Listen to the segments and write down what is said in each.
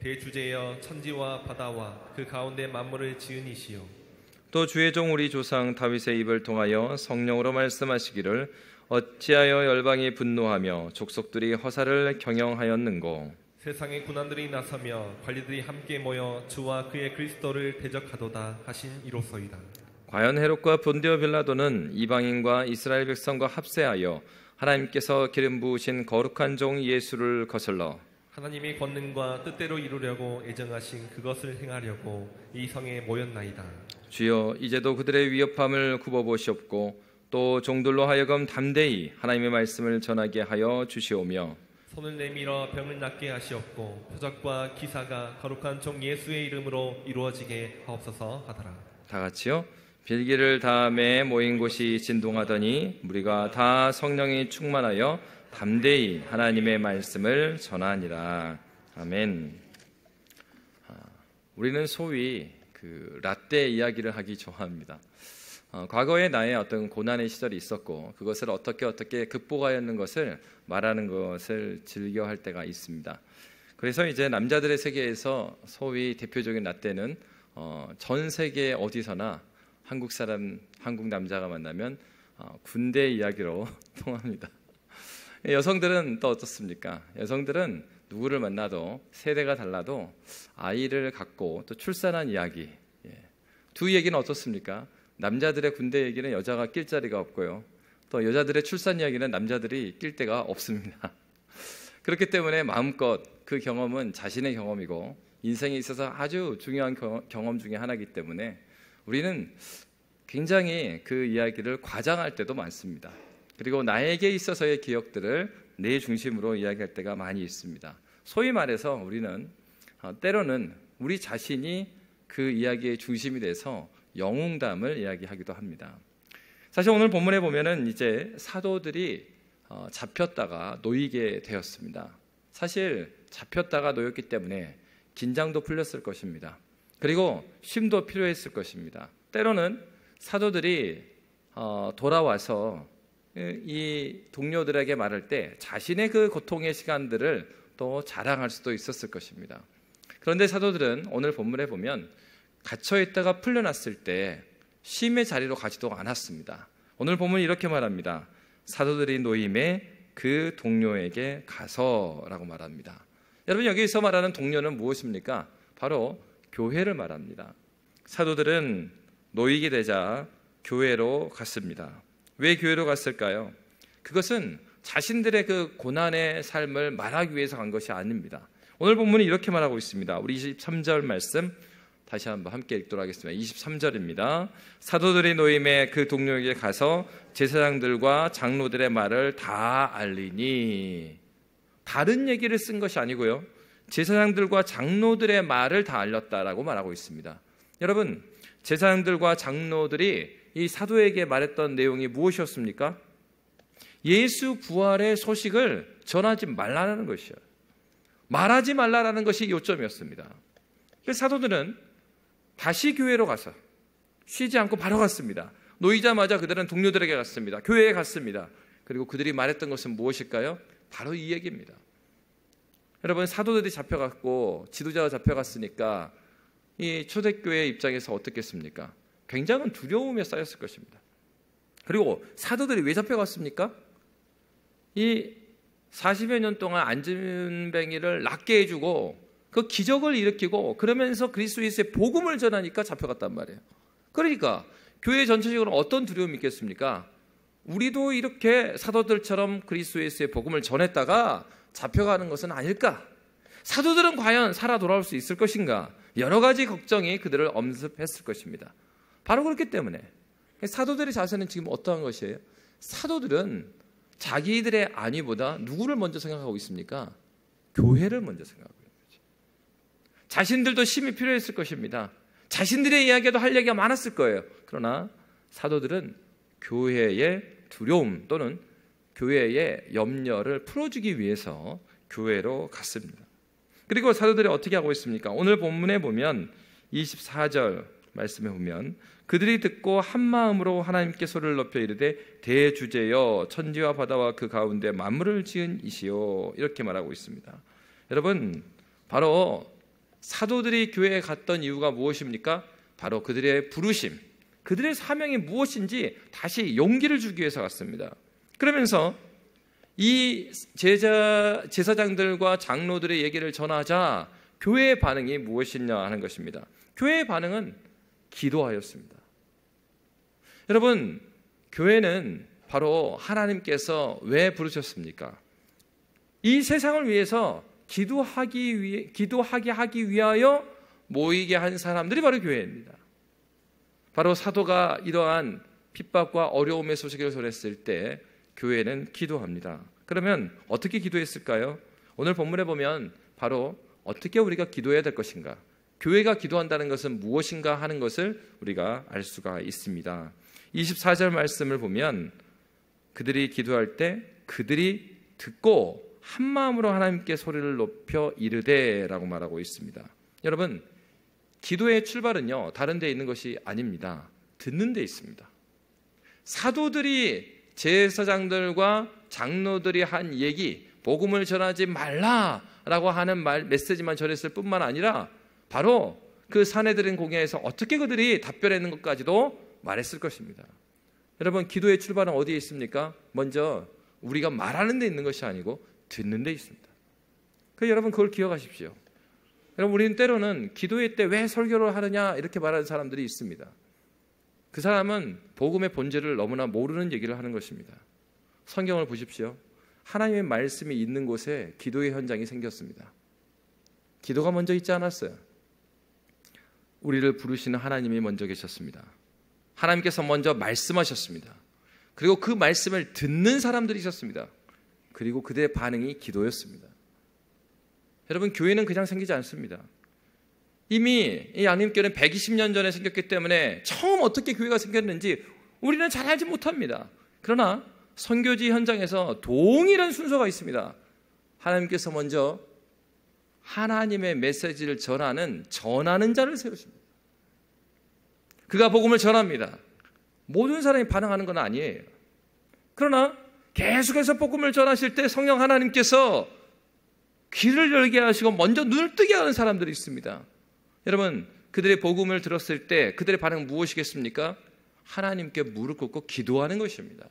대주제여 천지와 바다와 그 가운데 만물을 지은 이시요. 또 주의 종 우리 조상 다윗의 입을 통하여 성령으로 말씀하시기를 어찌하여 열방이 분노하며 족속들이 허사를 경영하였는고. 세상의 군왕들이 나서며 관리들이 함께 모여 주와 그의 그리스도를 대적하도다 하신 이로소이다. 과연 헤롯과 본디오 빌라도는 이방인과 이스라엘 백성과 합세하여 하나님께서 기름 부으신 거룩한 종 예수를 거슬러 하나님의 권능과 뜻대로 이루려고 예정하신 그것을 행하려고 이 성에 모였나이다. 주여 이제도 그들의 위협함을 굽어보시옵고 또 종들로 하여금 담대히 하나님의 말씀을 전하게 하여 주시오며 손을 내밀어 병을 낫게 하시옵고 표적과 기사가 거룩한 종 예수의 이름으로 이루어지게 하옵소서 하더라. 다 같이요. 빌기를 다음에 모인 곳이 진동하더니 무리가 다 성령이 충만하여 담대히 하나님의 말씀을 전하니라. 아멘. 우리는 소위 라떼 이야기를 하기 좋아합니다. 과거에 나의 어떤 고난의 시절이 있었고 그것을 어떻게 극복하였는 것을 말하는 것을 즐겨할 때가 있습니다. 그래서 이제 남자들의 세계에서 소위 대표적인 라떼는 전 세계 어디서나 한국 남자가 만나면 군대 이야기로 통합니다. 여성들은 또 어떻습니까? 여성들은 누구를 만나도 세대가 달라도 아이를 갖고 또 출산한 이야기, 두 얘기는 어떻습니까? 남자들의 군대 얘기는 여자가 낄 자리가 없고요. 또 여자들의 출산 이야기는 남자들이 낄 데가 없습니다. 그렇기 때문에 마음껏 그 경험은 자신의 경험이고 인생에 있어서 아주 중요한 경험 중에 하나이기 때문에 우리는 굉장히 그 이야기를 과장할 때도 많습니다. 그리고 나에게 있어서의 기억들을 내 중심으로 이야기할 때가 많이 있습니다. 소위 말해서 우리는 때로는 우리 자신이 그 이야기의 중심이 돼서 영웅담을 이야기하기도 합니다. 사실 오늘 본문에 보면은 이제 사도들이 잡혔다가 놓이게 되었습니다. 사실 잡혔다가 놓였기 때문에 긴장도 풀렸을 것입니다. 그리고 쉼도 필요했을 것입니다. 때로는 사도들이 돌아와서 이 동료들에게 말할 때 자신의 그 고통의 시간들을 또 자랑할 수도 있었을 것입니다. 그런데 사도들은 오늘 본문에 보면 갇혀있다가 풀려났을 때 쉼의 자리로 가지도 않았습니다. 오늘 본문이 이렇게 말합니다. 사도들이 노임에 그 동료에게 가서라고 말합니다. 여러분 여기서 말하는 동료는 무엇입니까? 바로 교회를 말합니다. 사도들은 놓이게 되자 교회로 갔습니다. 왜 교회로 갔을까요? 그것은 자신들의 그 고난의 삶을 말하기 위해서 간 것이 아닙니다. 오늘 본문이 이렇게 말하고 있습니다. 우리 23절 말씀 다시 한번 함께 읽도록 하겠습니다. 23절입니다. 사도들이 노임에 그 동료에게 가서 제사장들과 장로들의 말을 다 알리니, 다른 얘기를 쓴 것이 아니고요, 제사장들과 장로들의 말을 다 알렸다라고 말하고 있습니다. 여러분, 제사장들과 장로들이 이 사도에게 말했던 내용이 무엇이었습니까? 예수 부활의 소식을 전하지 말라는 것이요, 말하지 말라라는 것이 요점이었습니다. 사도들은 다시 교회로 가서 쉬지 않고 바로 갔습니다. 놓이자마자 그들은 동료들에게 갔습니다. 교회에 갔습니다. 그리고 그들이 말했던 것은 무엇일까요? 바로 이 얘기입니다. 여러분, 사도들이 잡혀갔고 지도자가 잡혀갔으니까 이 초대교회 입장에서 어떻겠습니까? 굉장한 두려움에 쌓였을 것입니다. 그리고 사도들이 왜 잡혀갔습니까? 이 40여 년 동안 안진뱅이를 낫게 해주고 그 기적을 일으키고 그러면서 그리스도 예수의 복음을 전하니까 잡혀갔단 말이에요. 그러니까 교회 전체적으로 어떤 두려움이 있겠습니까? 우리도 이렇게 사도들처럼 그리스도 예수의 복음을 전했다가 잡혀가는 것은 아닐까? 사도들은 과연 살아 돌아올 수 있을 것인가? 여러 가지 걱정이 그들을 엄습했을 것입니다. 바로 그렇기 때문에 사도들의 자세는 지금 어떠한 것이에요? 사도들은 자기들의 안위보다 누구를 먼저 생각하고 있습니까? 교회를 먼저 생각하고 있는 거죠. 자신들도 쉼이 필요했을 것입니다. 자신들의 이야기도 할 얘기가 많았을 거예요. 그러나 사도들은 교회의 두려움 또는 교회의 염려를 풀어주기 위해서 교회로 갔습니다. 그리고 사도들이 어떻게 하고 있습니까? 오늘 본문에 보면 24절 말씀에 보면 그들이 듣고 한 마음으로 하나님께 소리를 높여 이르되 대주제여 천지와 바다와 그 가운데 만물을 지은 이시요, 이렇게 말하고 있습니다. 여러분, 바로 사도들이 교회에 갔던 이유가 무엇입니까? 바로 그들의 부르심, 그들의 사명이 무엇인지 다시 용기를 주기 위해서 갔습니다. 그러면서 이 제사장들과 장로들의 얘기를 전하자 교회의 반응이 무엇이냐 하는 것입니다. 교회의 반응은 기도하였습니다. 여러분, 교회는 바로 하나님께서 왜 부르셨습니까? 이 세상을 위해서 기도하게 하기 위하여 모이게 한 사람들이 바로 교회입니다. 바로 사도가 이러한 핍박과 어려움의 소식을 전했을 때 교회는 기도합니다. 그러면 어떻게 기도했을까요? 오늘 본문에 보면 바로 어떻게 우리가 기도해야 될 것인가, 교회가 기도한다는 것은 무엇인가 하는 것을 우리가 알 수가 있습니다. 24절 말씀을 보면 그들이 기도할 때 그들이 듣고 한 마음으로 하나님께 소리를 높여 이르되 라고 말하고 있습니다. 여러분, 기도의 출발은요, 다른 데 있는 것이 아닙니다. 듣는 데 있습니다. 사도들이 제사장들과 장로들이 한 얘기, 복음을 전하지 말라라고 하는 메시지만 전했을 뿐만 아니라 바로 그 사내들인 공회에서 어떻게 그들이 답변했는 것까지도 말했을 것입니다. 여러분, 기도의 출발은 어디에 있습니까? 먼저 우리가 말하는 데 있는 것이 아니고 듣는 데 있습니다. 그래서 여러분, 그걸 기억하십시오. 여러분, 우리는 때로는 기도회 때 왜 설교를 하느냐 이렇게 말하는 사람들이 있습니다. 그 사람은 복음의 본질을 너무나 모르는 얘기를 하는 것입니다. 성경을 보십시오. 하나님의 말씀이 있는 곳에 기도의 현장이 생겼습니다. 기도가 먼저 있지 않았어요. 우리를 부르시는 하나님이 먼저 계셨습니다. 하나님께서 먼저 말씀하셨습니다. 그리고 그 말씀을 듣는 사람들이 있었습니다. 그리고 그들의 반응이 기도였습니다. 여러분, 교회는 그냥 생기지 않습니다. 이미 이 양림교회는 120년 전에 생겼기 때문에 처음 어떻게 교회가 생겼는지 우리는 잘 알지 못합니다. 그러나 선교지 현장에서 동일한 순서가 있습니다. 하나님께서 먼저 하나님의 메시지를 전하는 자를 세우십니다. 그가 복음을 전합니다. 모든 사람이 반응하는 건 아니에요. 그러나 계속해서 복음을 전하실 때 성령 하나님께서 귀를 열게 하시고 먼저 눈을 뜨게 하는 사람들이 있습니다. 여러분, 그들의 복음을 들었을 때 그들의 반응은 무엇이겠습니까? 하나님께 무릎 꿇고 기도하는 것입니다.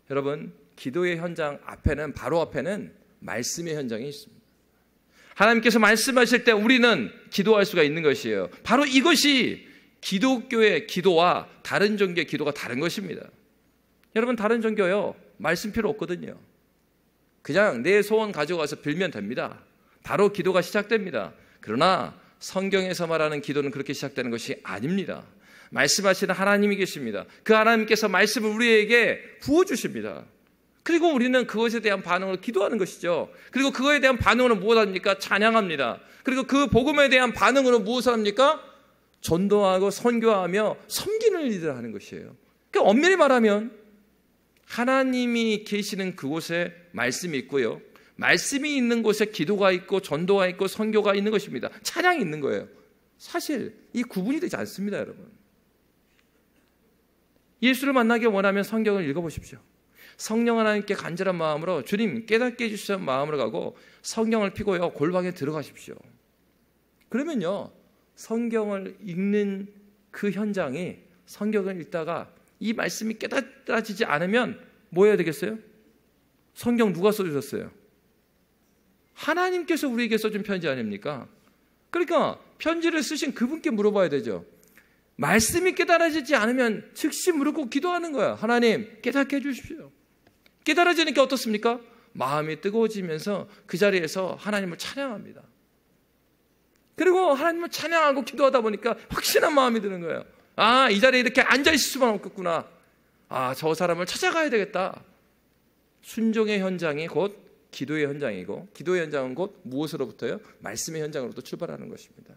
여러분, 기도의 현장 앞에는, 바로 앞에는 말씀의 현장이 있습니다. 하나님께서 말씀하실 때 우리는 기도할 수가 있는 것이에요. 바로 이것이 기독교의 기도와 다른 종교의 기도가 다른 것입니다. 여러분, 다른 종교요, 말씀 필요 없거든요. 그냥 내 소원 가져가서 빌면 됩니다. 바로 기도가 시작됩니다. 그러나 성경에서 말하는 기도는 그렇게 시작되는 것이 아닙니다. 말씀하시는 하나님이 계십니다. 그 하나님께서 말씀을 우리에게 부어주십니다. 그리고 우리는 그것에 대한 반응으로 기도하는 것이죠. 그리고 그거에 대한 반응으로 무엇을 합니까? 찬양합니다. 그리고 그 복음에 대한 반응으로 무엇을 합니까? 전도하고 선교하며 섬기는 일들을 하는 것이에요. 그러니까 엄밀히 말하면 하나님이 계시는 그곳에 말씀이 있고요, 말씀이 있는 곳에 기도가 있고 전도가 있고 선교가 있는 것입니다. 찬양이 있는 거예요. 사실 이 구분이 되지 않습니다. 여러분, 예수를 만나기 원하면 성경을 읽어보십시오. 성령 하나님께 간절한 마음으로 주님 깨닫게 해주시는 마음으로 가고 성경을 펴고요, 골방에 들어가십시오. 그러면요, 성경을 읽는 그 현장이, 성경을 읽다가 이 말씀이 깨달아지지 않으면 뭐 해야 되겠어요? 성경 누가 써주셨어요? 하나님께서 우리에게 써준 편지 아닙니까? 그러니까 편지를 쓰신 그분께 물어봐야 되죠. 말씀이 깨달아지지 않으면 즉시 무릎 꿇고 기도하는 거야. 하나님 깨닫게 해주십시오. 깨달아지니까 어떻습니까? 마음이 뜨거워지면서 그 자리에서 하나님을 찬양합니다. 그리고 하나님을 찬양하고 기도하다 보니까 확신한 마음이 드는 거예요. 아, 이 자리에 이렇게 앉아있을 수만 없겠구나. 아, 저 사람을 찾아가야 되겠다. 순종의 현장이 곧 기도의 현장이고, 기도의 현장은 곧 무엇으로부터요? 말씀의 현장으로부터 출발하는 것입니다.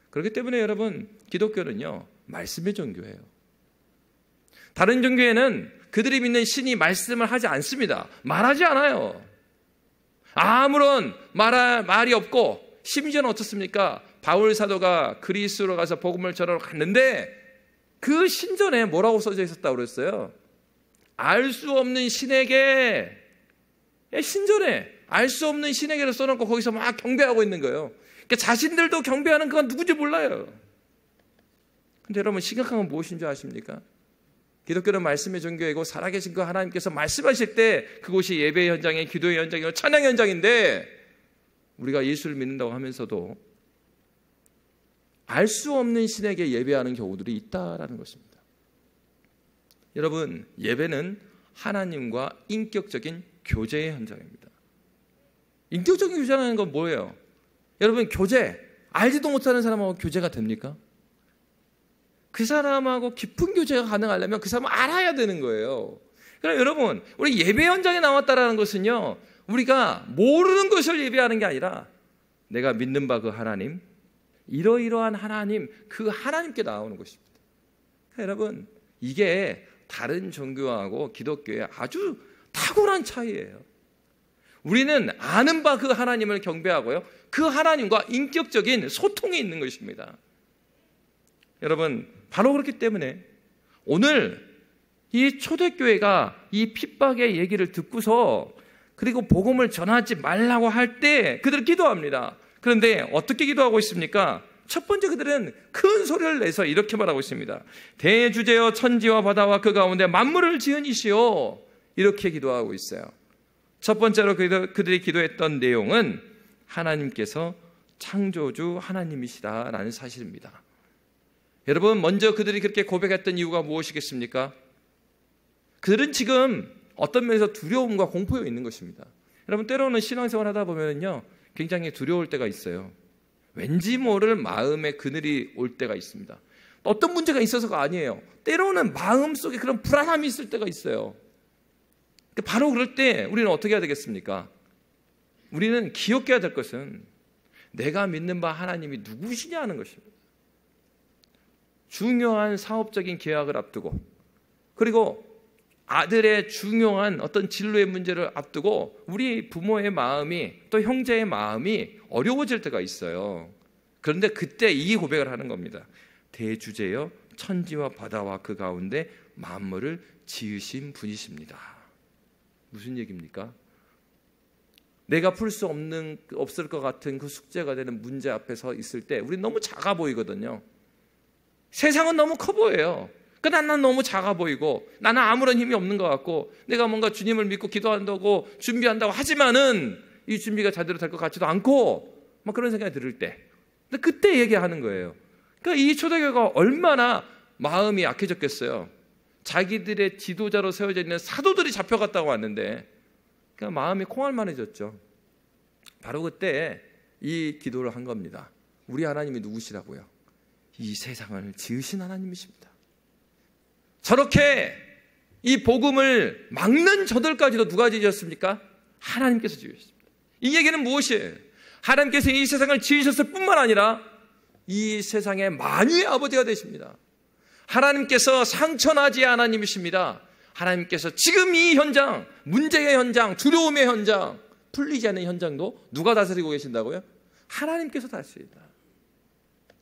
그렇기 때문에 여러분, 기독교는요, 말씀의 종교예요. 다른 종교에는 그들이 믿는 신이 말씀을 하지 않습니다. 말하지 않아요. 아무런 말이 없고, 심지어는 어떻습니까? 바울 사도가 그리스로 가서 복음을 전하러 갔는데 그 신전에 뭐라고 써져 있었다고 그랬어요? 알 수 없는 신에게, 신전에 알 수 없는 신에게를 써놓고 거기서 막 경배하고 있는 거예요. 그러니까 자신들도 경배하는 그가 누군지 몰라요. 근데 여러분, 심각한 건 무엇인 줄 아십니까? 기독교는 말씀의 종교이고 살아계신 그 하나님께서 말씀하실 때 그곳이 예배 현장이, 기도의 현장이고 찬양 현장인데, 우리가 예수를 믿는다고 하면서도 알 수 없는 신에게 예배하는 경우들이 있다라는 것입니다. 여러분, 예배는 하나님과 인격적인 교제의 현장입니다. 인격적인 교제라는 건 뭐예요? 여러분, 교제, 알지도 못하는 사람하고 교제가 됩니까? 그 사람하고 깊은 교제가 가능하려면 그 사람을 알아야 되는 거예요. 그럼 여러분, 우리 예배 현장에 나왔다라는 것은요, 우리가 모르는 것을 예배하는 게 아니라 내가 믿는 바 그 하나님, 이러이러한 하나님, 그 하나님께 나오는 것입니다. 그러니까 여러분, 이게 다른 종교하고 기독교의 아주 탁월한 차이예요. 우리는 아는 바 그 하나님을 경배하고요, 그 하나님과 인격적인 소통이 있는 것입니다. 여러분, 바로 그렇기 때문에 오늘 이 초대교회가 이 핍박의 얘기를 듣고서 그리고 복음을 전하지 말라고 할 때 그들은 기도합니다. 그런데 어떻게 기도하고 있습니까? 첫 번째, 그들은 큰 소리를 내서 이렇게 말하고 있습니다. 대주제여 천지와 바다와 그 가운데 만물을 지은 이시오. 이렇게 기도하고 있어요. 첫 번째로 그들이 기도했던 내용은 하나님께서 창조주 하나님이시다라는 사실입니다. 여러분, 먼저 그들이 그렇게 고백했던 이유가 무엇이겠습니까? 그들은 지금 어떤 면에서 두려움과 공포에 있는 것입니다. 여러분, 때로는 신앙생활 하다 보면요, 굉장히 두려울 때가 있어요. 왠지 모를 마음의 그늘이 올 때가 있습니다. 어떤 문제가 있어서가 아니에요. 때로는 마음속에 그런 불안함이 있을 때가 있어요. 바로 그럴 때 우리는 어떻게 해야 되겠습니까? 우리는 기억해야 될 것은 내가 믿는 바 하나님이 누구시냐 하는 것입니다. 중요한 사업적인 계약을 앞두고, 그리고 아들의 중요한 어떤 진로의 문제를 앞두고 우리 부모의 마음이, 또 형제의 마음이 어려워질 때가 있어요. 그런데 그때 이 고백을 하는 겁니다. 대주제여 천지와 바다와 그 가운데 만물을 지으신 분이십니다. 무슨 얘기입니까? 내가 풀 수 없을 것 같은 그 숙제가 되는 문제 앞에 서 있을 때 우리는 너무 작아 보이거든요. 세상은 너무 커 보여요. 그러니까 나는 너무 작아 보이고, 나는 아무런 힘이 없는 것 같고, 내가 뭔가 주님을 믿고 기도한다고 준비한다고 하지만은 이 준비가 제대로 될 것 같지도 않고, 막 그런 생각이 들을 때, 근데 그때 얘기하는 거예요. 그러니까 이 초대교회가 얼마나 마음이 약해졌겠어요. 자기들의 지도자로 세워져 있는 사도들이 잡혀갔다고 왔는데, 그러니까 마음이 콩알만해졌죠. 바로 그때 이 기도를 한 겁니다. 우리 하나님이 누구시라고요? 이 세상을 지으신 하나님이십니다. 저렇게 이 복음을 막는 저들까지도 누가 지으셨습니까? 하나님께서 지으셨습니다. 이 얘기는 무엇이에요? 하나님께서 이 세상을 지으셨을 뿐만 아니라 이 세상의 만유의 아버지가 되십니다. 하나님께서 상처나지 하나님이십니다. 하나님께서 지금 이 현장, 문제의 현장, 두려움의 현장, 풀리지 않는 현장도 누가 다스리고 계신다고요? 하나님께서 다스린다.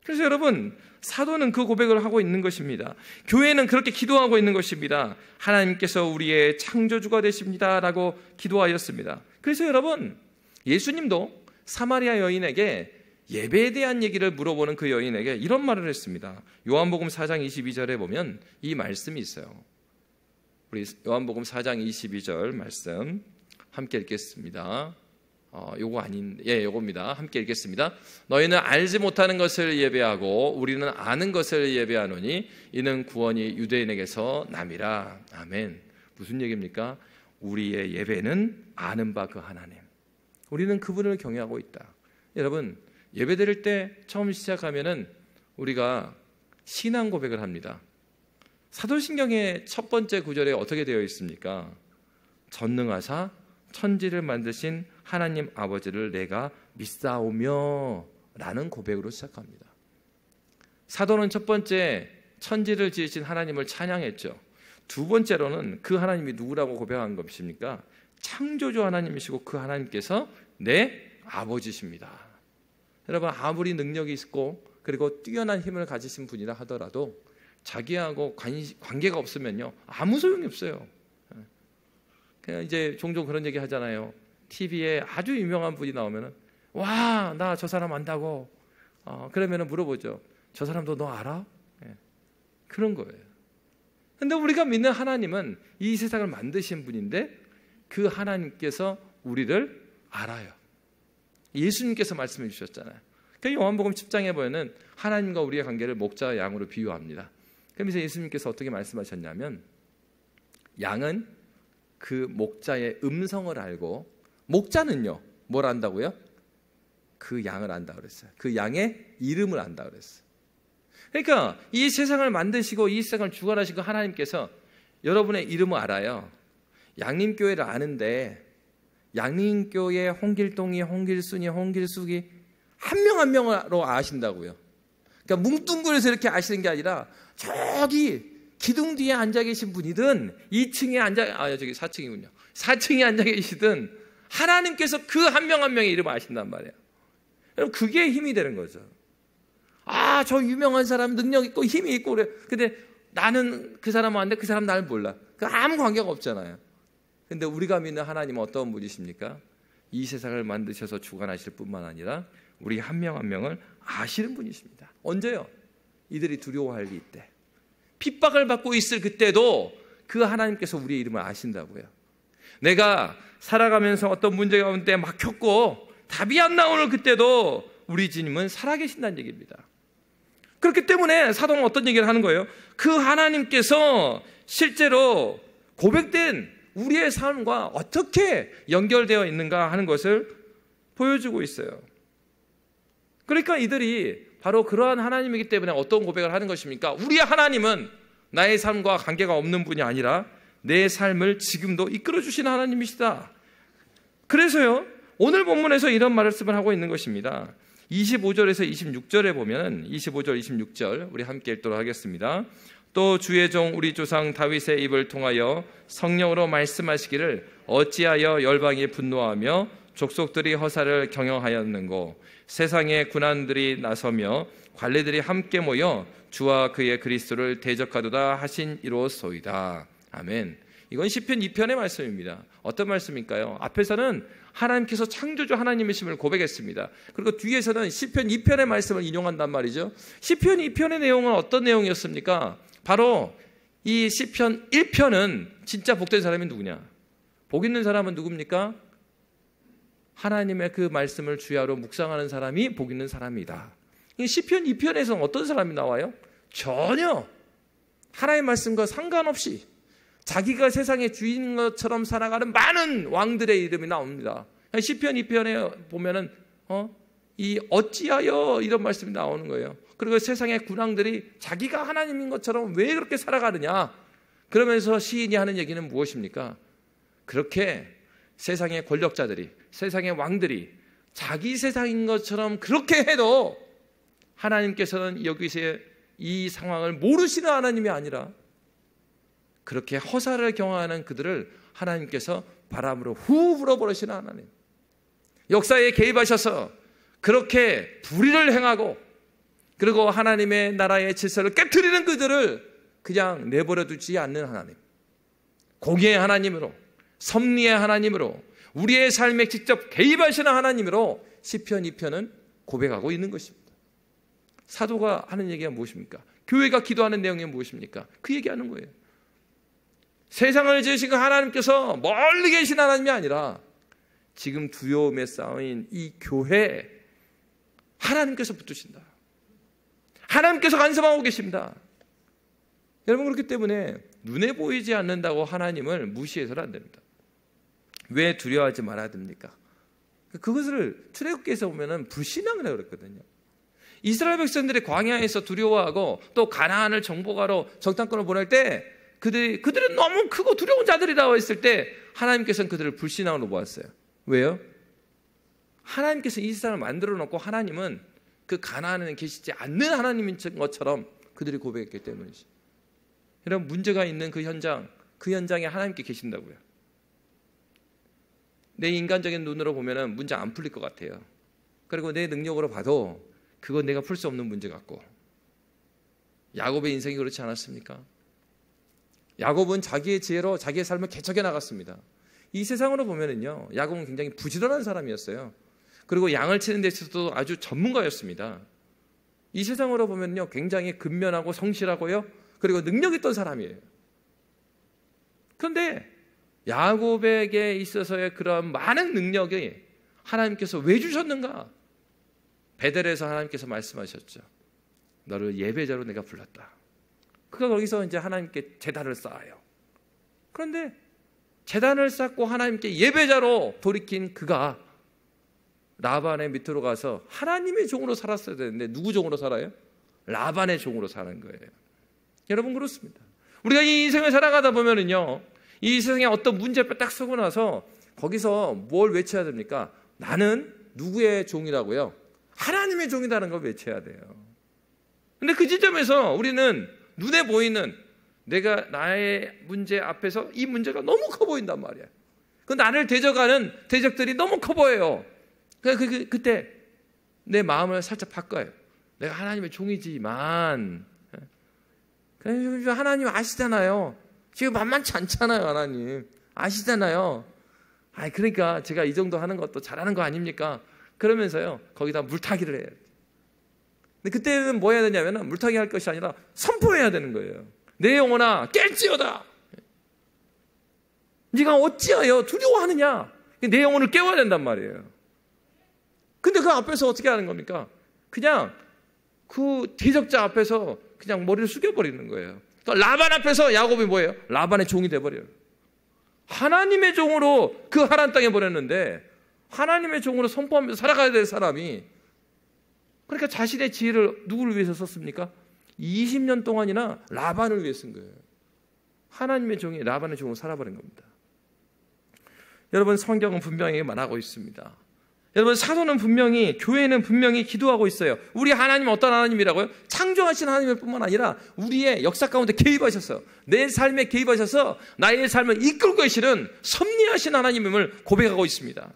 그래서 여러분, 사도는 그 고백을 하고 있는 것입니다. 교회는 그렇게 기도하고 있는 것입니다. 하나님께서 우리의 창조주가 되십니다 라고 기도하였습니다. 그래서 여러분, 예수님도 사마리아 여인에게 예배에 대한 얘기를 물어보는 그 여인에게 이런 말을 했습니다. 요한복음 4장 22절에 보면 이 말씀이 있어요. 우리 요한복음 4장 22절 말씀 함께 읽겠습니다. 요겁니다. 함께 읽겠습니다. 너희는 알지 못하는 것을 예배하고 우리는 아는 것을 예배하노니 이는 구원이 유대인에게서 남이라. 아멘. 무슨 얘기입니까? 우리의 예배는 아는 바 그 하나님, 우리는 그분을 경외하고 있다. 여러분, 예배 드릴 때 처음 시작하면은 우리가 신앙 고백을 합니다. 사도신경의 첫 번째 구절에 어떻게 되어 있습니까? 전능하사 천지를 만드신 하나님 아버지를 내가 믿사오며 라는 고백으로 시작합니다. 사도는 첫 번째 천지를 지으신 하나님을 찬양했죠. 두 번째로는 그 하나님이 누구라고 고백한 것입니까? 창조주 하나님이시고 그 하나님께서 내 아버지십니다. 여러분, 아무리 능력이 있고 그리고 뛰어난 힘을 가지신 분이라 하더라도 자기하고 관계가 없으면요, 아무 소용이 없어요. 그냥 이제 종종 그런 얘기 하잖아요. TV에 아주 유명한 분이 나오면은 와, 나 저 사람 안다고. 그러면 물어보죠. 저 사람도 너 알아? 예. 그런 거예요. 근데 우리가 믿는 하나님은 이 세상을 만드신 분인데 그 하나님께서 우리를 알아요. 예수님께서 말씀해 주셨잖아요. 그러니까 요한복음 10장에 보면은 하나님과 우리의 관계를 목자와 양으로 비유합니다. 그러면서 예수님께서 어떻게 말씀하셨냐면 양은 그 목자의 음성을 알고 목자는요 뭘 안다고요? 그 양을 안다 그랬어요. 그 양의 이름을 안다 그랬어요. 그러니까 이 세상을 만드시고 이 세상을 주관하시고 하나님께서 여러분의 이름을 알아요. 양림교회를 아는데 양림교회 홍길동이, 홍길순이, 홍길숙이 한 명 한 명으로 아신다고요. 그러니까 뭉뚱그려서 이렇게 아시는 게 아니라 저기 기둥 뒤에 앉아 계신 분이든 2층에 저기 4층이군요. 4층에 앉아 계시든 하나님께서 그 한 명 한 명의 이름을 아신단 말이에요. 여러분 그게 힘이 되는 거죠. 저 유명한 사람 능력 있고 힘이 있고 그래. 근데 나는 그 사람 아는데 그 사람 나를 몰라. 그 아무 관계가 없잖아요. 근데 우리가 믿는 하나님은 어떤 분이십니까? 이 세상을 만드셔서 주관하실 뿐만 아니라 우리 한 명 한 명을 아시는 분이십니다. 언제요? 이들이 두려워할 때. 핍박을 받고 있을 그때도 그 하나님께서 우리의 이름을 아신다고요. 내가 살아가면서 어떤 문제가 오는데 막혔고 답이 안 나오는 그때도 우리 주님은 살아계신다는 얘기입니다. 그렇기 때문에 사도는 어떤 얘기를 하는 거예요? 그 하나님께서 실제로 고백된 우리의 삶과 어떻게 연결되어 있는가 하는 것을 보여주고 있어요. 그러니까 이들이 바로 그러한 하나님이기 때문에 어떤 고백을 하는 것입니까? 우리의 하나님은 나의 삶과 관계가 없는 분이 아니라 내 삶을 지금도 이끌어 주시는 하나님이시다. 그래서요 오늘 본문에서 이런 말씀을 하고 있는 것입니다. 25절에서 26절에 보면 25절 26절 우리 함께 읽도록 하겠습니다. 또 주의 종 우리 조상 다윗의 입을 통하여 성령으로 말씀하시기를 어찌하여 열방이 분노하며 족속들이 허사를 경영하였는고 세상의 군안들이 나서며 관리들이 함께 모여 주와 그의 그리스도를 대적하도다 하신 이로소이다. 아멘. 이건 시편 2편의 말씀입니다. 어떤 말씀일까요? 앞에서는 하나님께서 창조주 하나님이심을 고백했습니다. 그리고 뒤에서는 시편 2편의 말씀을 인용한단 말이죠. 시편 2편의 내용은 어떤 내용이었습니까? 바로 이 시편 1편은 진짜 복된 사람이 누구냐? 복 있는 사람은 누굽니까? 하나님의 그 말씀을 주야로 묵상하는 사람이 복 있는 사람이다. 시편 2편에서는 어떤 사람이 나와요? 전혀 하나님의 말씀과 상관없이 자기가 세상의 주인인 것처럼 살아가는 많은 왕들의 이름이 나옵니다. 시편 2편에 보면은 이 어찌하여 이런 말씀이 나오는 거예요. 그리고 세상의 군왕들이 자기가 하나님인 것처럼 왜 그렇게 살아가느냐? 그러면서 시인이 하는 얘기는 무엇입니까? 그렇게 세상의 권력자들이, 세상의 왕들이 자기 세상인 것처럼 그렇게 해도 하나님께서는 여기서 이 상황을 모르시는 하나님이 아니라 그렇게 허사를 경험하는 그들을 하나님께서 바람으로 후 불어버리시는 하나님. 역사에 개입하셔서 그렇게 불의를 행하고 그리고 하나님의 나라의 질서를 깨트리는 그들을 그냥 내버려 두지 않는 하나님. 공의의 하나님으로, 섭리의 하나님으로, 우리의 삶에 직접 개입하시는 하나님으로 시편 2편은 고백하고 있는 것입니다. 사도가 하는 얘기가 무엇입니까? 교회가 기도하는 내용이 무엇입니까? 그 얘기하는 거예요. 세상을 지으신 하나님께서 멀리 계신 하나님이 아니라 지금 두려움에 쌓인 이 교회 하나님께서 붙드신다. 하나님께서 간섭하고 계십니다. 여러분 그렇기 때문에 눈에 보이지 않는다고 하나님을 무시해서는 안 됩니다. 왜 두려워하지 말아야 됩니까? 그것을 출애굽기에서 보면은 불신앙이라고 그랬거든요. 이스라엘 백성들이 광야에서 두려워하고 또 가나안을 정복하러 정탐꾼을 보낼 때 그들은 너무 크고 두려운 자들이라고 했을 때 하나님께서는 그들을 불신앙으로 보았어요. 왜요? 하나님께서 이 세상을 만들어 놓고 하나님은 그 가나안에 계시지 않는 하나님인 것처럼 그들이 고백했기 때문이죠. 여러분 문제가 있는 그 현장에 하나님께 계신다고요. 내 인간적인 눈으로 보면은 문제 안 풀릴 것 같아요. 그리고 내 능력으로 봐도 그건 내가 풀 수 없는 문제 같고. 야곱의 인생이 그렇지 않았습니까? 야곱은 자기의 지혜로 자기의 삶을 개척해 나갔습니다. 이 세상으로 보면은요, 야곱은 굉장히 부지런한 사람이었어요. 그리고 양을 치는 데 있어서도 아주 전문가였습니다. 이 세상으로 보면요, 굉장히 근면하고 성실하고요, 그리고 능력 있던 사람이에요. 그런데 야곱에게 있어서의 그런 많은 능력이 하나님께서 왜 주셨는가? 베델에서 하나님께서 말씀하셨죠. 너를 예배자로 내가 불렀다. 그가 거기서 이제 하나님께 제단을 쌓아요. 그런데 제단을 쌓고 하나님께 예배자로 돌이킨 그가 라반의 밑으로 가서 하나님의 종으로 살았어야 되는데 누구 종으로 살아요? 라반의 종으로 사는 거예요. 여러분, 그렇습니다. 우리가 이 인생을 살아가다 보면은요, 이 세상에 어떤 문제 앞에 딱 서고 나서 거기서 뭘 외쳐야 됩니까? 나는 누구의 종이라고요? 하나님의 종이라는 걸 외쳐야 돼요. 근데 그 지점에서 우리는 눈에 보이는 내가 나의 문제 앞에서 이 문제가 너무 커 보인단 말이야. 그 나를 대적하는 대적들이 너무 커 보여요. 그때 내 마음을 살짝 바꿔요. 내가 하나님의 종이지만 하나님 아시잖아요. 지금 만만치 않잖아요. 하나님 아시잖아요. 그러니까 제가 이 정도 하는 것도 잘하는 거 아닙니까? 그러면서요, 거기다 물타기를 해요. 근데 그때는 뭐 해야 되냐면 물타기 할 것이 아니라 선포해야 되는 거예요. 내 영혼아 깰지어다. 네가 어찌하여 두려워하느냐. 내 영혼을 깨워야 된단 말이에요. 근데 그 앞에서 어떻게 하는 겁니까? 그냥 그 대적자 앞에서 그냥 머리를 숙여버리는 거예요. 그러니까 라반 앞에서 야곱이 뭐예요? 라반의 종이 돼버려요. 하나님의 종으로 그 하란 땅에 보냈는데 하나님의 종으로 선포하면서 살아가야 될 사람이, 그러니까 자신의 지혜를 누구를 위해서 썼습니까? 20년 동안이나 라반을 위해 쓴 거예요. 하나님의 종이 라반의 종으로 살아버린 겁니다. 여러분, 성경은 분명히 말하고 있습니다. 여러분, 사도는 분명히, 교회는 분명히 기도하고 있어요. 우리 하나님은 어떤 하나님이라고요? 창조하신 하나님일 뿐만 아니라 우리의 역사 가운데 개입하셔서, 내 삶에 개입하셔서 나의 삶을 이끌고 계시는 섭리하신 하나님임을 고백하고 있습니다.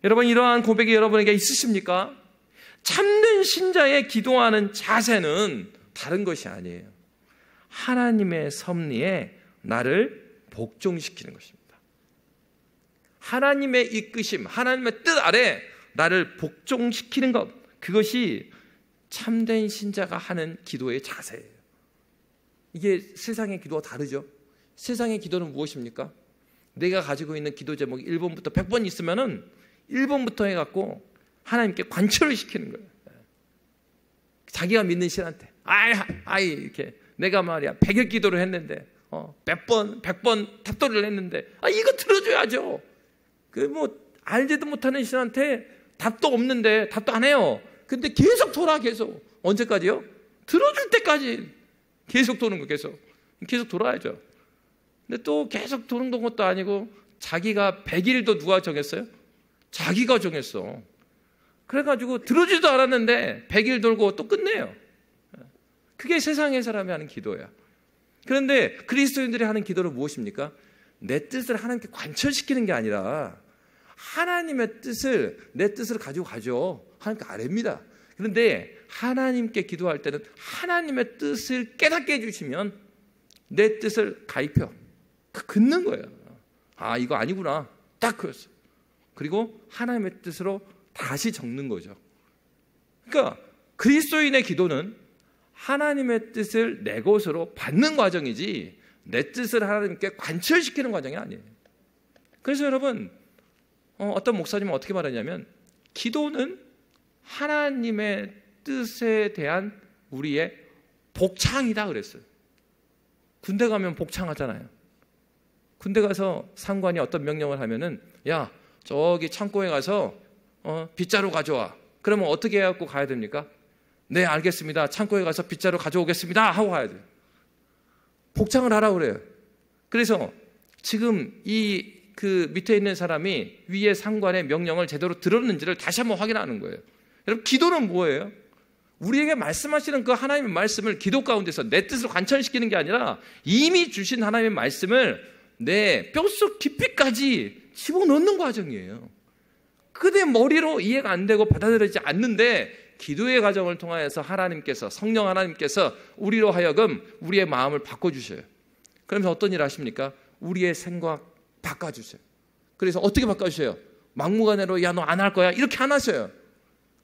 여러분, 이러한 고백이 여러분에게 있으십니까? 참된 신자의 기도하는 자세는 다른 것이 아니에요. 하나님의 섭리에 나를 복종시키는 것입니다. 하나님의 이끄심, 하나님의 뜻 아래 나를 복종시키는 것, 그것이 참된 신자가 하는 기도의 자세예요. 이게 세상의 기도와 다르죠. 세상의 기도는 무엇입니까? 내가 가지고 있는 기도 제목이 1번부터 100번 있으면은 1번부터 해갖고 하나님께 관철을 시키는 거예요. 자기가 믿는 신한테 이렇게 내가 말이야 100일 기도를 했는데 100번 답도를 했는데 이거 들어줘야죠. 알지도 못하는 신한테 답도 없는데 답도 안 해요. 근데 계속 돌아. 계속 언제까지요? 들어줄 때까지 계속 도는 거. 계속 돌아야죠. 근데 또 계속 도는 것도 아니고 자기가 100일도 누가 정했어요? 자기가 정했어. 그래가지고 들어주지도 않았는데 100일 돌고 또 끝내요. 그게 세상의 사람이 하는 기도야. 그런데 그리스도인들이 하는 기도는 무엇입니까? 내 뜻을 하나님께 관철시키는 게 아니라 하나님의 뜻을, 내 뜻을 가지고 가죠. 하나님께 아뢰입니다. 그런데 하나님께 기도할 때는 하나님의 뜻을 깨닫게 해주시면 내 뜻을 가입혀 긋는 거예요. 이거 아니구나. 딱 그랬어. 그리고 하나님의 뜻으로 다시 적는 거죠. 그러니까 그리스도인의 기도는 하나님의 뜻을 내 것으로 받는 과정이지 내 뜻을 하나님께 관철시키는 과정이 아니에요. 그래서 여러분, 어떤 목사님은 어떻게 말하냐면 기도는 하나님의 뜻에 대한 우리의 복창이다 그랬어요. 군대 가면 복창하잖아요. 군대 가서 상관이 어떤 명령을 하면은 야, 저기 창고에 가서 빗자루 가져와. 그러면 어떻게 해갖고 가야 됩니까? 네, 알겠습니다. 창고에 가서 빗자루 가져오겠습니다 하고 가야 돼요. 복창을 하라고 그래요. 그래서 지금 그 밑에 있는 사람이 위에 상관의 명령을 제대로 들었는지를 다시 한번 확인하는 거예요. 여러분, 기도는 뭐예요? 우리에게 말씀하시는 그 하나님의 말씀을 기도 가운데서 내 뜻을 관철시키는 게 아니라 이미 주신 하나님의 말씀을 내 뼛속 깊이까지 집어넣는 과정이에요. 그대 머리로 이해가 안 되고 받아들여지지 않는데 기도의 과정을 통하여서 하나님께서, 성령 하나님께서 우리로 하여금 우리의 마음을 바꿔주셔요. 그러면서 어떤 일을 하십니까? 우리의 생각 바꿔주세요. 그래서 어떻게 바꿔주세요? 막무가내로 야 너 안 할 거야 이렇게 안 하셔요.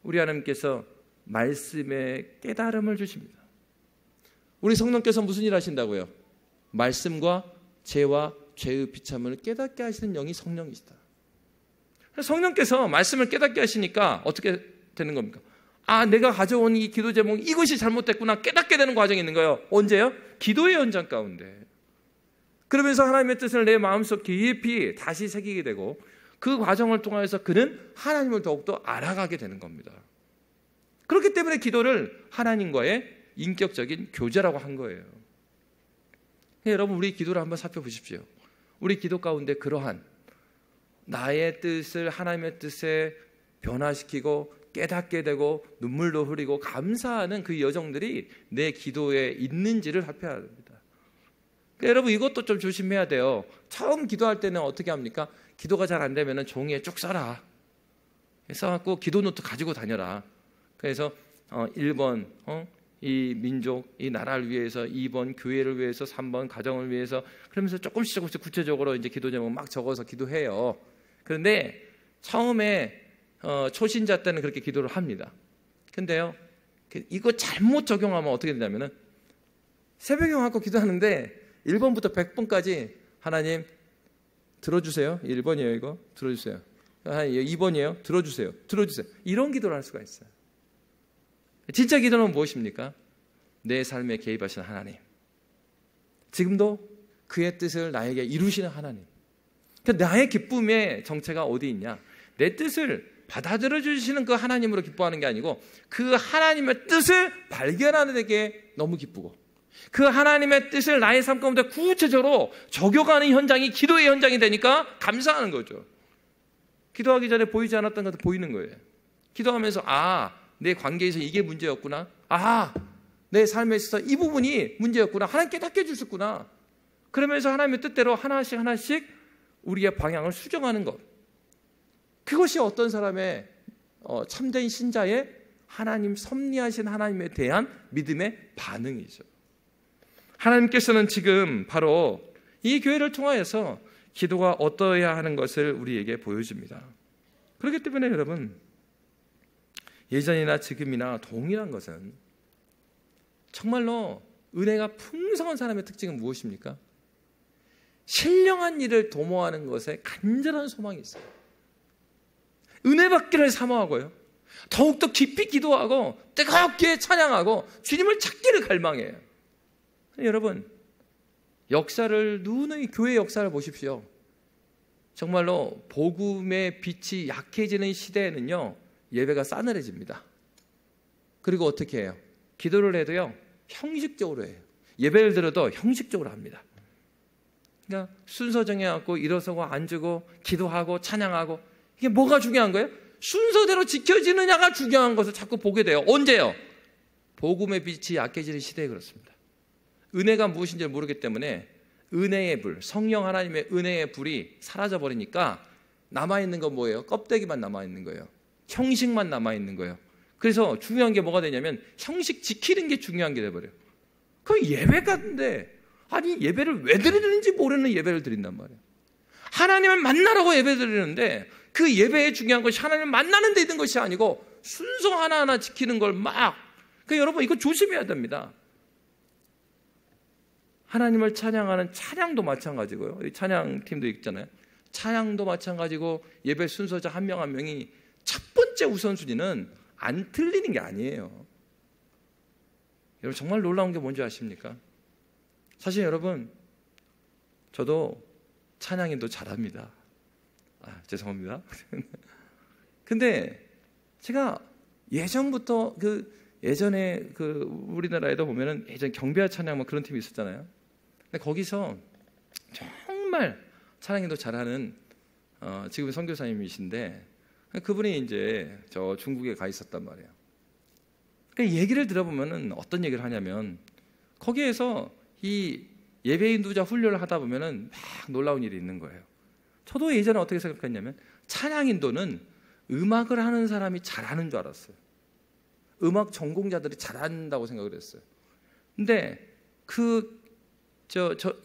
우리 하나님께서 말씀의 깨달음을 주십니다. 우리 성령께서 무슨 일 하신다고요? 말씀과 죄와 죄의 비참을 깨닫게 하시는 영이 성령이시다. 성령께서 말씀을 깨닫게 하시니까 어떻게 되는 겁니까? 아, 내가 가져온 이 기도 제목 이것이 잘못됐구나 깨닫게 되는 과정이 있는 거예요. 언제요? 기도의 현장 가운데. 그러면서 하나님의 뜻을 내 마음속 깊이 다시 새기게 되고 그 과정을 통해서 그는 하나님을 더욱더 알아가게 되는 겁니다. 그렇기 때문에 기도를 하나님과의 인격적인 교제라고 한 거예요. 여러분, 우리 기도를 한번 살펴보십시오. 우리 기도 가운데 그러한 나의 뜻을 하나님의 뜻에 변화시키고 깨닫게 되고 눈물도 흐리고 감사하는 그 여정들이 내 기도에 있는지를 살펴야 합니다. 여러분, 이것도 좀 조심해야 돼요. 처음 기도할 때는 어떻게 합니까? 기도가 잘 안 되면 종이에 쭉 써라. 써갖고 기도 노트 가지고 다녀라. 그래서 1번 이 민족, 이 나라를 위해서, 2번 교회를 위해서, 3번 가정을 위해서, 그러면서 조금씩 구체적으로 이제 기도 제목 막 적어서 기도해요. 그런데 처음에 초신자 때는 그렇게 기도를 합니다. 근데요, 이거 잘못 적용하면 어떻게 되냐면은 새벽에 와서 기도하는데 1번부터 100번까지 하나님 들어주세요. 1번이에요, 이거 들어주세요. 2번이에요, 들어주세요. 이런 기도를 할 수가 있어요. 진짜 기도는 무엇입니까? 내 삶에 개입하시는 하나님, 지금도 그의 뜻을 나에게 이루시는 하나님. 그러니까 나의 기쁨의 정체가 어디 있냐? 내 뜻을 받아들여 주시는 그 하나님으로 기뻐하는 게 아니고 그 하나님의 뜻을 발견하는 데게 너무 기쁘고 그 하나님의 뜻을 나의 삶 가운데 구체적으로 적용하는 현장이 기도의 현장이 되니까 감사하는 거죠. 기도하기 전에 보이지 않았던 것도 보이는 거예요. 기도하면서 내 관계에서 이게 문제였구나. 내 삶에 있어서 이 부분이 문제였구나. 하나님 깨닫게 해주셨구나. 그러면서 하나님의 뜻대로 하나씩 우리의 방향을 수정하는 것. 그것이 어떤 사람의 참된 신자의 하나님 섭리하신 하나님에 대한 믿음의 반응이죠. 하나님께서는 지금 바로 이 교회를 통하여서 기도가 어떠해야 하는 것을 우리에게 보여줍니다. 그렇기 때문에 여러분, 예전이나 지금이나 동일한 것은 정말로 은혜가 풍성한 사람의 특징은 무엇입니까? 신령한 일을 도모하는 것에 간절한 소망이 있어요. 은혜 받기를 사모하고요, 더욱더 깊이 기도하고 뜨겁게 찬양하고 주님을 찾기를 갈망해요. 여러분, 역사를 누누이 교회 역사를 보십시오. 정말로 복음의 빛이 약해지는 시대에는요, 예배가 싸늘해집니다. 그리고 어떻게 해요? 기도를 해도요, 형식적으로 해요. 예배를 들어도 형식적으로 합니다. 그러니까 순서 정해갖고 일어서고 앉고 기도하고 찬양하고, 이게 뭐가 중요한 거예요? 순서대로 지켜지느냐가 중요한 것을 자꾸 보게 돼요. 언제요? 복음의 빛이 약해지는 시대에 그렇습니다. 은혜가 무엇인지 모르기 때문에 은혜의 불, 성령 하나님의 은혜의 불이 사라져버리니까 남아있는 건 뭐예요? 껍데기만 남아있는 거예요. 형식만 남아있는 거예요. 그래서 중요한 게 뭐가 되냐면 형식 지키는 게 중요한 게 돼버려요. 그 예배 같은데 예배를 왜 드리는지 모르는 예배를 드린단 말이에요. 하나님을 만나라고 예배 드리는데 그 예배에 중요한 것이 하나님을 만나는 데 있는 것이 아니고 순서 하나하나 지키는 걸 그러니까 여러분, 이거 조심해야 됩니다. 하나님을 찬양하는 찬양도 마찬가지고요. 찬양팀도 있잖아요. 찬양도 마찬가지고 예배 순서자 한 명 한 명이 첫 번째 우선순위는 안 틀리는 게 아니에요. 여러분, 정말 놀라운 게 뭔지 아십니까? 사실 여러분, 저도 찬양인도 잘합니다. 죄송합니다. 근데 제가 예전부터 예전에 우리나라에도 보면은 예전 경배와 찬양 뭐 그런 팀이 있었잖아요. 근데 거기서 정말 찬양인도 잘하는 지금 선교사님이신데 그분이 이제 저 중국에 가 있었단 말이에요. 그러니까 얘기를 들어보면은 어떤 얘기를 하냐면 거기에서 이 예배 인도자 훈련을 하다 보면은 막 놀라운 일이 있는 거예요. 저도 예전에 어떻게 생각했냐면 찬양 인도는 음악을 하는 사람이 잘하는 줄 알았어요. 음악 전공자들이 잘한다고 생각을 했어요. 근데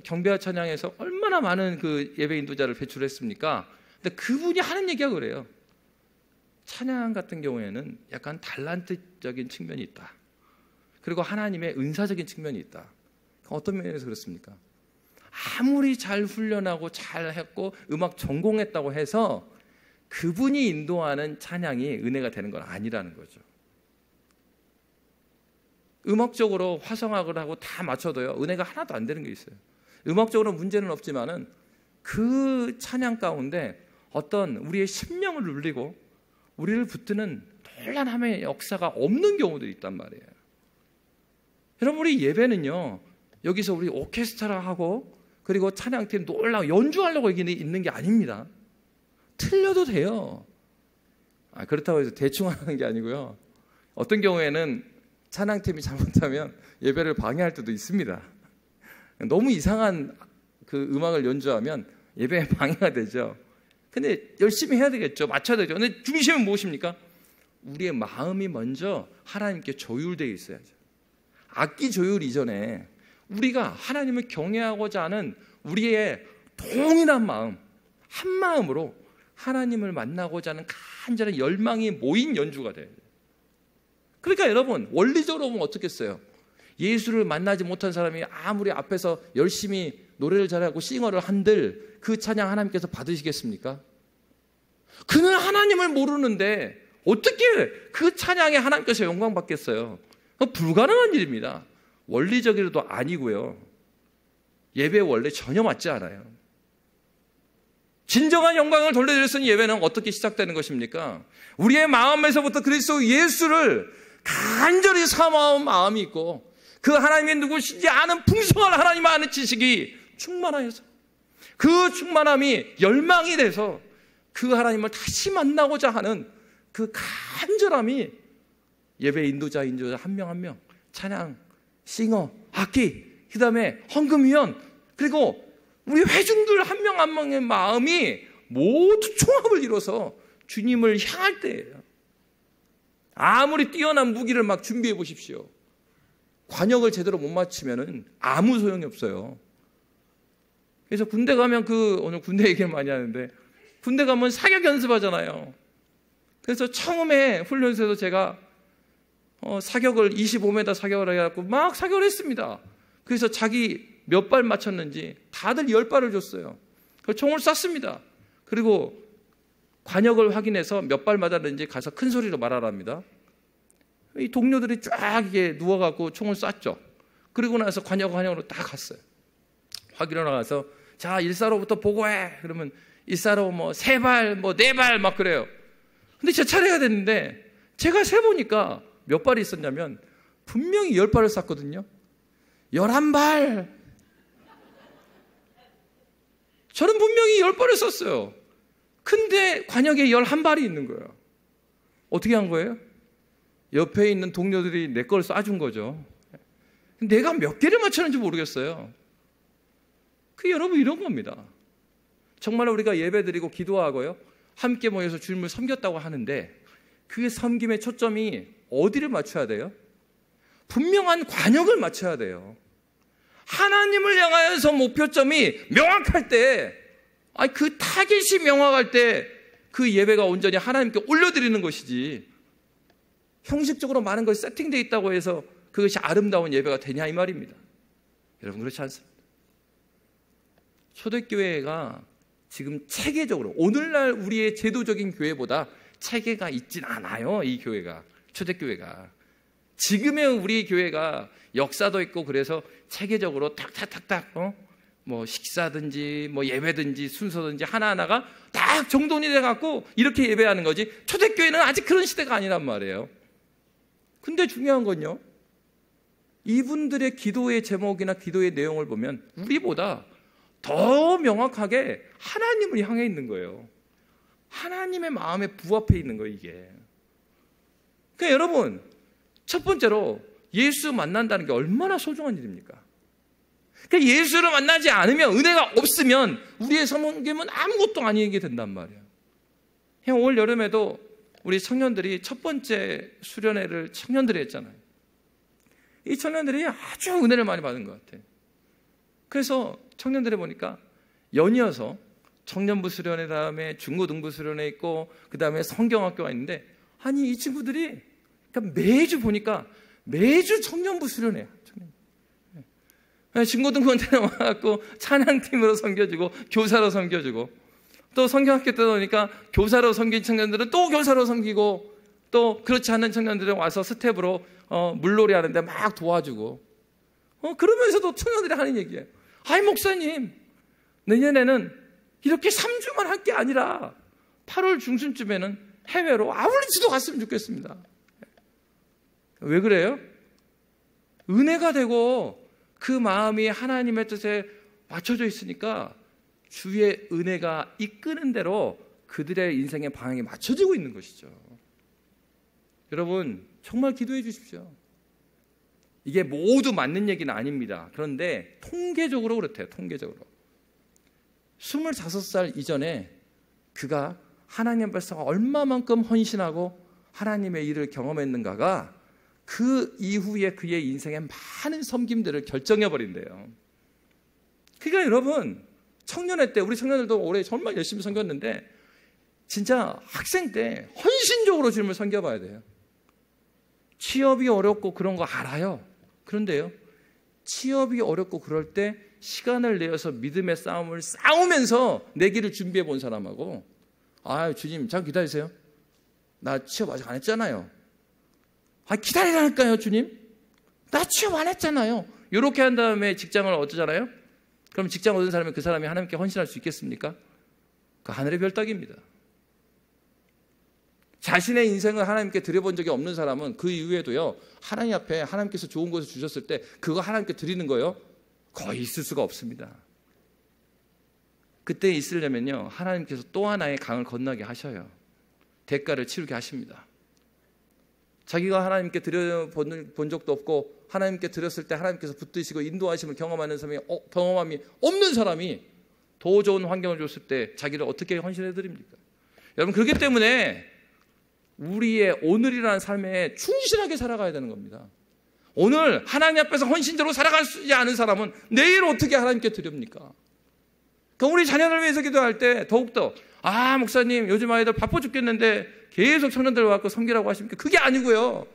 경배와 찬양에서 얼마나 많은 그 예배 인도자를 배출했습니까? 근데 그분이 하는 얘기가 그래요. 찬양 같은 경우에는 약간 달란트적인 측면이 있다. 그리고 하나님의 은사적인 측면이 있다. 어떤 면에서 그렇습니까? 아무리 잘 훈련하고 잘 했고 음악 전공했다고 해서 그분이 인도하는 찬양이 은혜가 되는 건 아니라는 거죠. 음악적으로 화성학을 하고 다 맞춰도요, 은혜가 하나도 안 되는 게 있어요. 음악적으로 문제는 없지만은 그 찬양 가운데 어떤 우리의 심령을 눌리고 우리를 붙드는 놀란함의 역사가 없는 경우도 있단 말이에요. 여러분, 우리 예배는요, 여기서 우리 오케스트라 하고 그리고 찬양팀 놀라고 연주하려고 여기 있는 게 아닙니다. 틀려도 돼요. 그렇다고 해서 대충 하는 게 아니고요. 어떤 경우에는 찬양팀이 잘못하면 예배를 방해할 때도 있습니다. 너무 이상한 그 음악을 연주하면 예배에 방해가 되죠. 근데 열심히 해야 되겠죠. 맞춰야 되죠. 근데 중심은 무엇입니까? 우리의 마음이 먼저 하나님께 조율되어 있어야죠. 악기 조율 이전에 우리가 하나님을 경외하고자 하는 우리의 동일한 마음, 한 마음으로 하나님을 만나고자 하는 간절한 열망이 모인 연주가 돼요. 그러니까 여러분, 원리적으로 보면 어떻겠어요? 예수를 만나지 못한 사람이 아무리 앞에서 열심히 노래를 잘하고 싱어를 한들 그 찬양 하나님께서 받으시겠습니까? 그는 하나님을 모르는데 어떻게 그 찬양에 하나님께서 영광 받겠어요? 불가능한 일입니다. 원리적으로도 아니고요. 예배 원래 전혀 맞지 않아요. 진정한 영광을 돌려드릴 수 있는 예배는 어떻게 시작되는 것입니까? 우리의 마음에서부터 그리스도 예수를 간절히 사모하는 마음이 있고 그 하나님이 누구신지 아는 풍성한 하나님 아는 지식이 충만하여서 그 충만함이 열망이 돼서 그 하나님을 다시 만나고자 하는 그 간절함이 예배 인도자 한 명 한 명, 찬양, 싱어, 악기, 그 다음에 헌금위원, 그리고 우리 회중들 한 명 한 명의 마음이 모두 총합을 이뤄서 주님을 향할 때예요. 아무리 뛰어난 무기를 막 준비해 보십시오. 관역을 제대로 못 맞추면 아무 소용이 없어요. 그래서 군대 가면 오늘 군대 얘기를 많이 하는데 군대 가면 사격 연습하잖아요. 그래서 처음에 훈련소에서 제가 사격을 25m 사격을 해갖고 막 사격을 했습니다. 그래서 자기 몇 발 맞췄는지 다들 10발을 줬어요. 총을 쐈습니다. 그리고 관역을 확인해서 몇 발 맞았는지 가서 큰 소리로 말하랍니다. 이 동료들이 쫙 이게 누워갖고 총을 쐈죠. 그리고 나서 관역으로 딱 갔어요. 확인하러 가서 자 1사로부터 보고해. 그러면 1사로 뭐 3발 뭐 4발 막 그래요. 근데 제 차례가 됐는데 제가 세보니까 몇 발이 있었냐면 분명히 10발을 쐈거든요. 11발. 저는 분명히 10발을 쐈어요. 근데 관역에 11발이 있는 거예요. 어떻게 한 거예요? 옆에 있는 동료들이 내 걸 쏴준 거죠. 내가 몇 개를 맞췄는지 모르겠어요. 여러분 이런 겁니다. 정말 우리가 예배드리고 기도하고요, 함께 모여서 주님을 섬겼다고 하는데 그 섬김의 초점이 어디를 맞춰야 돼요? 분명한 관역을 맞춰야 돼요. 하나님을 향하여서 목표점이 명확할 때, 그 타깃이 명확할 때 그 예배가 온전히 하나님께 올려드리는 것이지, 형식적으로 많은 것이 세팅되어 있다고 해서 그것이 아름다운 예배가 되냐 이 말입니다. 여러분 그렇지 않습니다. 초대교회가 지금 체계적으로 오늘날 우리의 제도적인 교회보다 체계가 있진 않아요. 이 교회가, 초대교회가. 지금의 우리 교회가 역사도 있고 그래서 체계적으로 탁탁탁탁 뭐 식사든지 뭐 예배든지 순서든지 하나하나가 딱 정돈이 돼갖고 이렇게 예배하는 거지, 초대교회는 아직 그런 시대가 아니란 말이에요. 근데 중요한 건요, 이분들의 기도의 제목이나 기도의 내용을 보면 우리보다 더 명확하게 하나님을 향해 있는 거예요. 하나님의 마음에 부합해 있는 거예요, 이게. 그러니까 여러분, 첫 번째로 예수 만난다는 게 얼마나 소중한 일입니까? 그러니까 예수를 만나지 않으면, 은혜가 없으면 우리의 섬김은 아무것도 아니게 된단 말이에요. 올 여름에도 우리 청년들이 첫 번째 수련회를 청년들이 했잖아요. 이 청년들이 아주 은혜를 많이 받은 것 같아요. 그래서 청년들이 보니까 연이어서 청년부 수련회 다음에 중고등부 수련회 있고 그 다음에 성경학교가 있는데 아니 이 친구들이 그러니까 매주 보니까 매주 청년부 수련회야. 중고등부한테 와갖고 찬양팀으로 섬겨주고 교사로 섬겨주고 또 성경학교 때 보니까 교사로 섬긴 청년들은 또 교사로 섬기고 또 그렇지 않은 청년들은 와서 스텝으로 물놀이 하는데 막 도와주고 그러면서도 청년들이 하는 얘기예요. 아이 목사님 내년에는 이렇게 3주만 할 게 아니라 8월 중순쯤에는 해외로 아울리지도 갔으면 좋겠습니다. 왜 그래요? 은혜가 되고 그 마음이 하나님의 뜻에 맞춰져 있으니까 주의 은혜가 이끄는 대로 그들의 인생의 방향이 맞춰지고 있는 것이죠. 여러분 정말 기도해 주십시오. 이게 모두 맞는 얘기는 아닙니다. 그런데 통계적으로 그렇대요. 통계적으로 25살 이전에 그가 하나님 앞에서 얼마만큼 헌신하고 하나님의 일을 경험했는가가 그 이후에 그의 인생의 많은 섬김들을 결정해 버린대요. 그러니까 여러분 청년회 때 우리 청년들도 올해 정말 열심히 섬겼는데 진짜 학생 때 헌신적으로 주님을 섬겨봐야 돼요. 취업이 어렵고 그런 거 알아요. 그런데요 취업이 어렵고 그럴 때 시간을 내어서 믿음의 싸움을 싸우면서 내기를 준비해 본 사람하고 주님 잠깐 기다리세요. 나 취업 아직 안 했잖아요. 기다리라니까요 주님. 나 취업 안 했잖아요. 이렇게 한 다음에 직장을 얻잖아요. 그럼 직장 얻은 사람이 그 사람이 하나님께 헌신할 수 있겠습니까? 그 하늘의 별따기입니다. 자신의 인생을 하나님께 드려본 적이 없는 사람은 그 이후에도요 하나님 앞에 하나님께서 좋은 것을 주셨을 때 그거 하나님께 드리는 거요 거의 있을 수가 없습니다. 그때 있으려면요 하나님께서 또 하나의 강을 건너게 하셔요. 대가를 치르게 하십니다. 자기가 하나님께 드려본 적도 없고 하나님께 드렸을 때 하나님께서 붙드시고 인도하심을 경험하는 사람이 경험함이 없는 사람이 더 좋은 환경을 줬을 때 자기를 어떻게 헌신해 드립니까? 여러분 그렇기 때문에 우리의 오늘이라는 삶에 충실하게 살아가야 되는 겁니다. 오늘 하나님 앞에서 헌신적으로 살아가지 않은 사람은 내일 어떻게 하나님께 드립니까? 그러니까 우리 자녀를 위해서 기도할 때 더욱더 목사님 요즘 아이들 바빠 죽겠는데 계속 청년들 와서 섬기라고 하십니까? 그게 아니고요.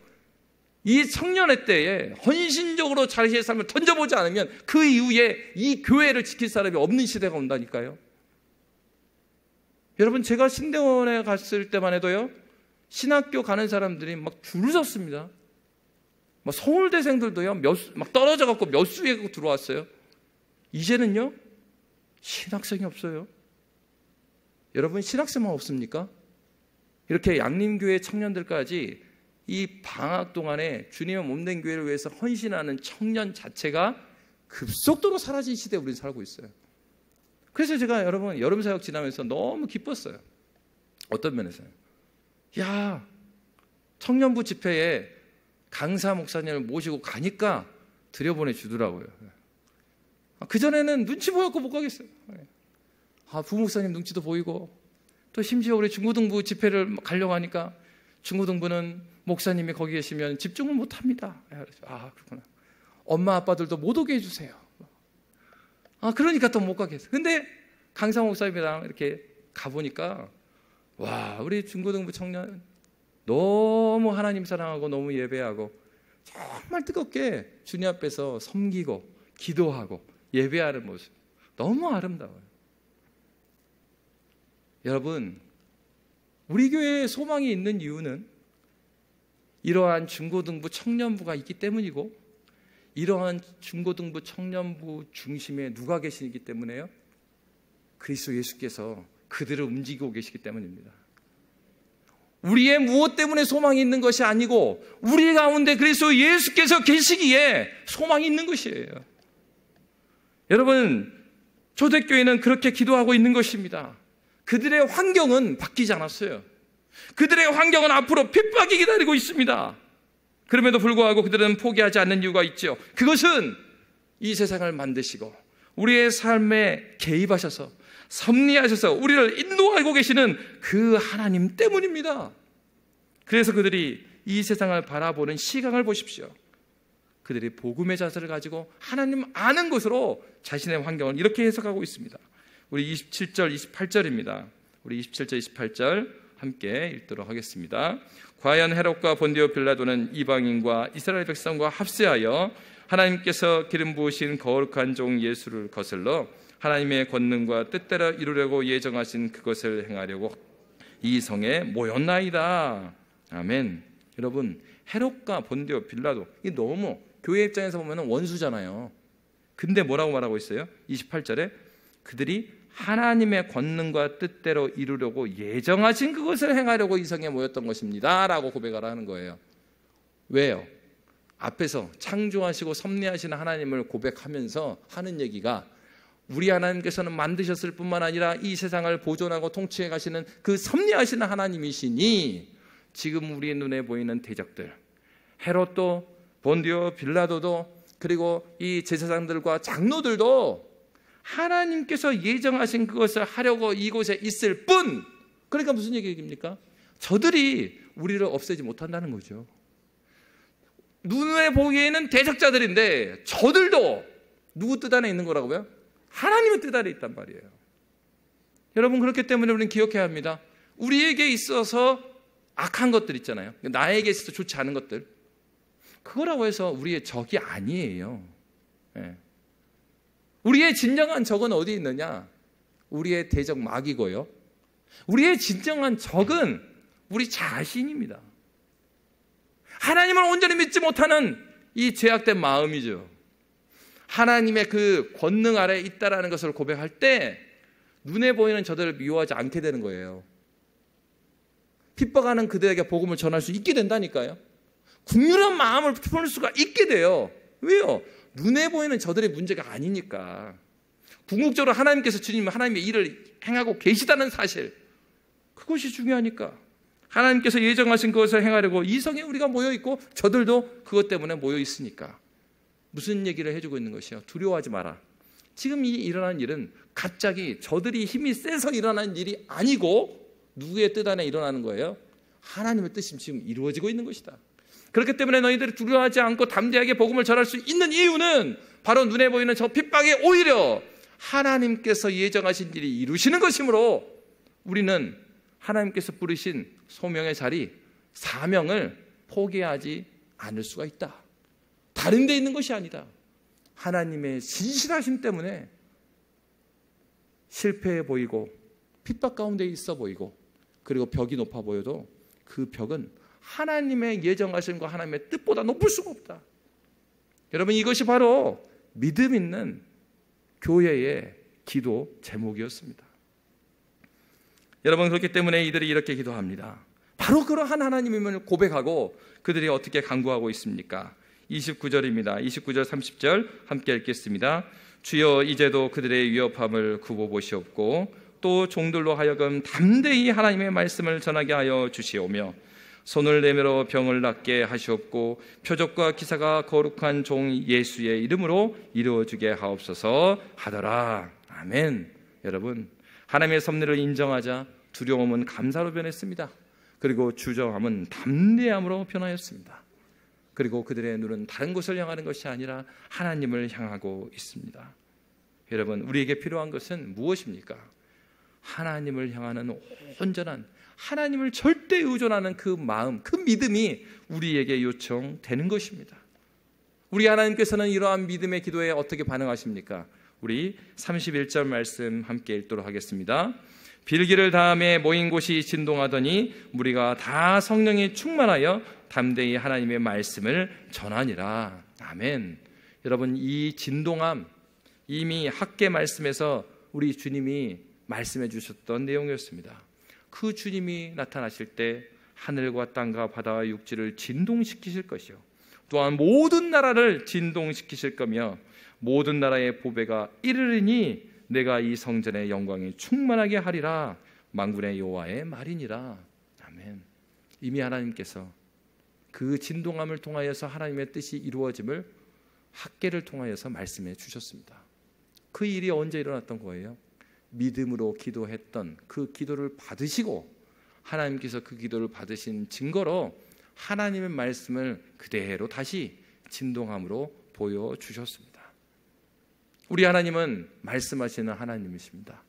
이 청년의 때에 헌신적으로 자신의 삶을 던져보지 않으면 그 이후에 이 교회를 지킬 사람이 없는 시대가 온다니까요. 여러분 제가 신대원에 갔을 때만 해도요 신학교 가는 사람들이 막 줄 섰습니다. 막 서울대생들도요 막 떨어져 갖고 몇 수에 들어왔어요. 이제는요 신학생이 없어요. 여러분 신학생만 없습니까? 이렇게 양림교회 청년들까지 이 방학 동안에 주님의 몸된 교회를 위해서 헌신하는 청년 자체가 급속도로 사라진 시대에 우리는 살고 있어요. 그래서 제가 여러분 여름 사역 지나면서 너무 기뻤어요. 어떤 면에서요? 청년부 집회에 강사 목사님을 모시고 가니까 들여보내주더라고요. 그전에는 눈치 보였고 못 가겠어요. 부목사님 눈치도 보이고 또 심지어 우리 중고등부 집회를 가려고 하니까 중고등부는 목사님이 거기 계시면 집중을 못합니다. 그렇구나. 엄마 아빠들도 못 오게 해주세요. 그러니까 또 못 가겠어요. 근데 강사 목사님이랑 이렇게 가보니까 우리 중고등부 청년 너무 하나님 사랑하고 너무 예배하고 정말 뜨겁게 주님 앞에서 섬기고 기도하고 예배하는 모습 너무 아름다워요. 여러분 우리 교회에 소망이 있는 이유는 이러한 중고등부 청년부가 있기 때문이고 이러한 중고등부 청년부 중심에 누가 계시기 때문에요? 그리스도 예수께서 그들을 움직이고 계시기 때문입니다. 우리의 무엇 때문에 소망이 있는 것이 아니고 우리 가운데 그리스도 예수께서 계시기에 소망이 있는 것이에요. 여러분 초대교회는 그렇게 기도하고 있는 것입니다. 그들의 환경은 바뀌지 않았어요. 그들의 환경은 앞으로 핍박이 기다리고 있습니다. 그럼에도 불구하고 그들은 포기하지 않는 이유가 있죠. 그것은 이 세상을 만드시고 우리의 삶에 개입하셔서 섭리하셔서 우리를 인도하고 계시는 그 하나님 때문입니다. 그래서 그들이 이 세상을 바라보는 시각을 보십시오. 그들이 복음의 자세를 가지고 하나님 아는 것으로 자신의 환경을 이렇게 해석하고 있습니다. 우리 27절, 28절입니다. 우리 27절, 28절 함께 읽도록 하겠습니다. 과연 헤롯과 본디오 빌라도는 이방인과 이스라엘 백성과 합세하여 하나님께서 기름 부으신 거룩한 종 예수를 거슬러 하나님의 권능과 뜻대로 이루려고 예정하신 그것을 행하려고 이 성에 모였나이다. 아멘. 여러분, 헤롯과 본디오 빌라도, 이 너무 교회 입장에서 보면 원수잖아요. 근데 뭐라고 말하고 있어요? 28절에 그들이 하나님의 권능과 뜻대로 이루려고 예정하신 그것을 행하려고 이 성에 모였던 것입니다 라고 고백을 하는 거예요. 왜요? 앞에서 창조하시고 섭리하시는 하나님을 고백하면서 하는 얘기가 우리 하나님께서는 만드셨을 뿐만 아니라 이 세상을 보존하고 통치해 가시는 그 섭리하시는 하나님이시니 지금 우리 눈에 보이는 대적들, 헤롯도 본디오 빌라도도 그리고 이 제사장들과 장로들도 하나님께서 예정하신 그것을 하려고 이곳에 있을 뿐. 그러니까 무슨 얘기입니까? 저들이 우리를 없애지 못한다는 거죠. 눈에 보기에는 대적자들인데 저들도 누구 뜻 안에 있는 거라고요? 하나님의 뜻 안에 있단 말이에요. 여러분, 그렇기 때문에 우리는 기억해야 합니다. 우리에게 있어서 악한 것들 있잖아요. 나에게 있어서 좋지 않은 것들, 그거라고 해서 우리의 적이 아니에요. 네. 우리의 진정한 적은 어디 있느냐? 우리의 대적 마귀고요. 우리의 진정한 적은 우리 자신입니다. 하나님을 온전히 믿지 못하는 이 죄악된 마음이죠. 하나님의 그 권능 아래에 있다라는 것을 고백할 때 눈에 보이는 저들을 미워하지 않게 되는 거예요. 핍박하는 그들에게 복음을 전할 수 있게 된다니까요. 긍휼한 마음을 품을 수가 있게 돼요. 왜요? 눈에 보이는 저들의 문제가 아니니까. 궁극적으로 하나님께서 주님, 하나님의 일을 행하고 계시다는 사실, 그것이 중요하니까. 하나님께서 예정하신 것을 행하려고 이 성에 우리가 모여있고 저들도 그것 때문에 모여있으니까. 무슨 얘기를 해주고 있는 것이요? 두려워하지 마라. 지금 이 일어난 일은 갑자기 저들이 힘이 세서 일어난 일이 아니고 누구의 뜻 안에 일어나는 거예요? 하나님의 뜻이 지금 이루어지고 있는 것이다. 그렇기 때문에 너희들이 두려워하지 않고 담대하게 복음을 전할 수 있는 이유는 바로 눈에 보이는 저 핍박에 오히려 하나님께서 예정하신 일이 이루시는 것이므로 우리는 하나님께서 부르신 소명의 자리, 사명을 포기하지 않을 수가 있다. 다른 데 있는 것이 아니다. 하나님의 신실하심 때문에 실패해 보이고 핍박 가운데 있어 보이고 그리고 벽이 높아 보여도 그 벽은 하나님의 예정하신 것, 하나님의 뜻보다 높을 수가 없다. 여러분, 이것이 바로 믿음 있는 교회의 기도 제목이었습니다. 여러분, 그렇기 때문에 이들이 이렇게 기도합니다. 바로 그러한 하나님임을 고백하고 그들이 어떻게 간구하고 있습니까? 29절입니다. 29절 30절 함께 읽겠습니다. 주여, 이제도 그들의 위협함을 굽어보시옵고 또 종들로 하여금 담대히 하나님의 말씀을 전하게 하여 주시오며 손을 내밀어 병을 낫게 하시옵고 표적과 기사가 거룩한 종 예수의 이름으로 이루어지게 하옵소서 하더라. 아멘. 여러분, 하나님의 섭리를 인정하자 두려움은 감사로 변했습니다. 그리고 주저함은 담대함으로 변하였습니다. 그리고 그들의 눈은 다른 곳을 향하는 것이 아니라 하나님을 향하고 있습니다. 여러분, 우리에게 필요한 것은 무엇입니까? 하나님을 향하는 온전한, 하나님을 절대 의존하는 그 마음, 그 믿음이 우리에게 요청되는 것입니다. 우리 하나님께서는 이러한 믿음의 기도에 어떻게 반응하십니까? 우리 31절 말씀 함께 읽도록 하겠습니다. 빌기를 다음에 모인 곳이 진동하더니 무리가 다 성령이 충만하여 담대히 하나님의 말씀을 전하니라. 아멘. 여러분, 이 진동함 이미 학계 말씀에서 우리 주님이 말씀해 주셨던 내용이었습니다. 그 주님이 나타나실 때 하늘과 땅과 바다와 육지를 진동시키실 것이요, 또한 모든 나라를 진동시키실 거며 모든 나라의 보배가 이르리니 내가 이 성전의 영광이 충만하게 하리라. 만군의 여호와의 말이니라. 아멘. 이미 하나님께서 그 진동함을 통하여서 하나님의 뜻이 이루어짐을 학계를 통하여서 말씀해 주셨습니다. 그 일이 언제 일어났던 거예요? 믿음으로 기도했던 그 기도를 받으시고 하나님께서 그 기도를 받으신 증거로 하나님의 말씀을 그대로 다시 진동함으로 보여주셨습니다. 우리 하나님은 말씀하시는 하나님이십니다.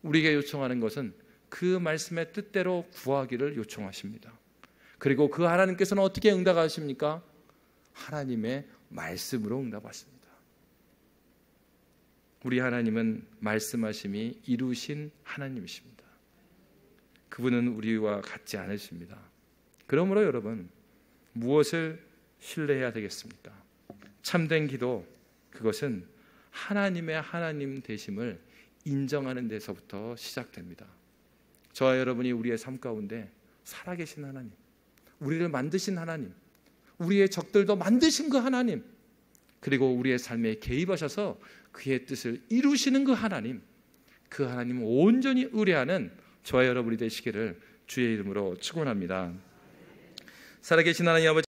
우리에게 요청하는 것은 그 말씀의 뜻대로 구하기를 요청하십니다. 그리고 그 하나님께서는 어떻게 응답하십니까? 하나님의 말씀으로 응답하십니다. 우리 하나님은 말씀하심이 이루신 하나님이십니다. 그분은 우리와 같지 않으십니다. 그러므로 여러분, 무엇을 신뢰해야 되겠습니까? 참된 기도, 그것은 하나님의 하나님 되심을 인정하는 데서부터 시작됩니다. 저와 여러분이 우리의 삶 가운데 살아계신 하나님, 우리를 만드신 하나님, 우리의 적들도 만드신 그 하나님, 그리고 우리의 삶에 개입하셔서 그의 뜻을 이루시는 그 하나님, 그 하나님을 온전히 의뢰하는 저와 여러분이 되시기를 주의 이름으로 축원합니다. 살아계신 하나님 아버지,